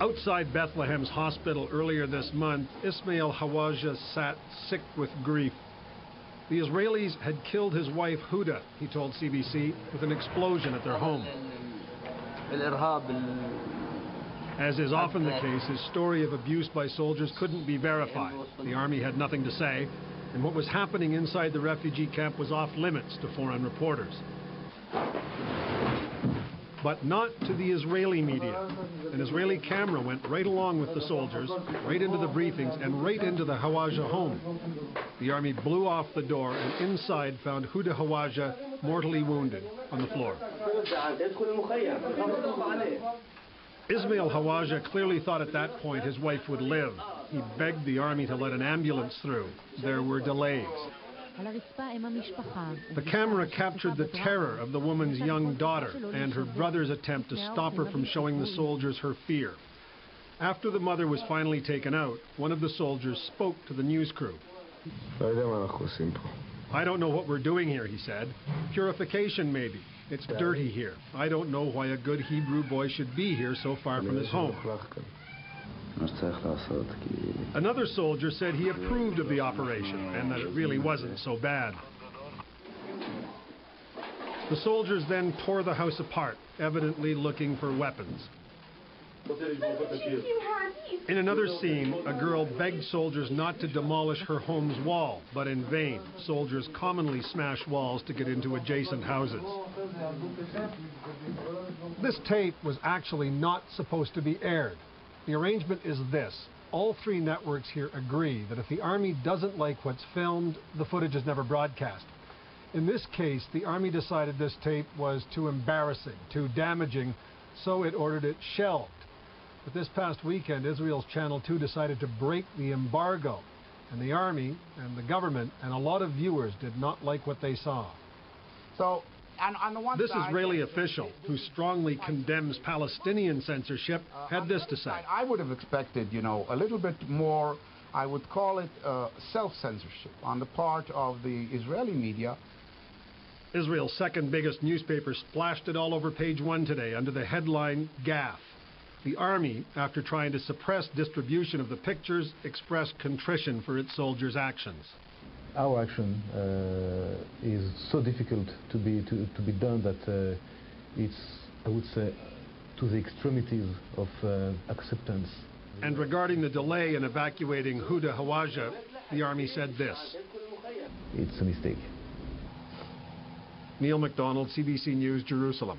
Outside Bethlehem's hospital earlier this month, Ismail Hawaja sat sick with grief. The Israelis had killed his wife Huda, he told CBC, with an explosion at their home. As is often the case, his story of abuse by soldiers couldn't be verified. The army had nothing to say, and what was happening inside the refugee camp was off limits to foreign reporters. But not to the Israeli media. An Israeli camera went right along with the soldiers, right into the briefings, and right into the Hawaja home. The army blew off the door and inside found Huda Hawaja mortally wounded on the floor. Ismail Hawaja clearly thought at that point his wife would live. He begged the army to let an ambulance through. There were delays. The camera captured the terror of the woman's young daughter and her brother's attempt to stop her from showing the soldiers her fear. After the mother was finally taken out, one of the soldiers spoke to the news crew. I don't know what we're doing here, he said. Purification, maybe. It's dirty here. I don't know why a good Hebrew boy should be here so far from his home. Another soldier said he approved of the operation and that it really wasn't so bad. The soldiers then tore the house apart, evidently looking for weapons. In another scene, a girl begged soldiers not to demolish her home's wall, but in vain. Soldiers commonly smash walls to get into adjacent houses. This tape was actually not supposed to be aired. The arrangement is this. All three networks here agree that if the army doesn't like what's filmed, the footage is never broadcast. In this case, the army decided this tape was too embarrassing, too damaging, so it ordered it shelved. But this past weekend, Israel's Channel 2 decided to break the embargo, and the army and the government and a lot of viewers did not like what they saw. This Israeli official, who strongly condemns Palestinian censorship, had this to say. I would have expected, a little bit more, I would call it self-censorship on the part of the Israeli media. Israel's second biggest newspaper splashed it all over page 1 today under the headline, "Gaffe." The army, after trying to suppress distribution of the pictures, expressed contrition for its soldiers' actions. Our action is so difficult to be done that it's, I would say, to the extremities of acceptance. And regarding the delay in evacuating Huda Hawaja, the army said this. It's a mistake. Neil MacDonald, CBC News, Jerusalem.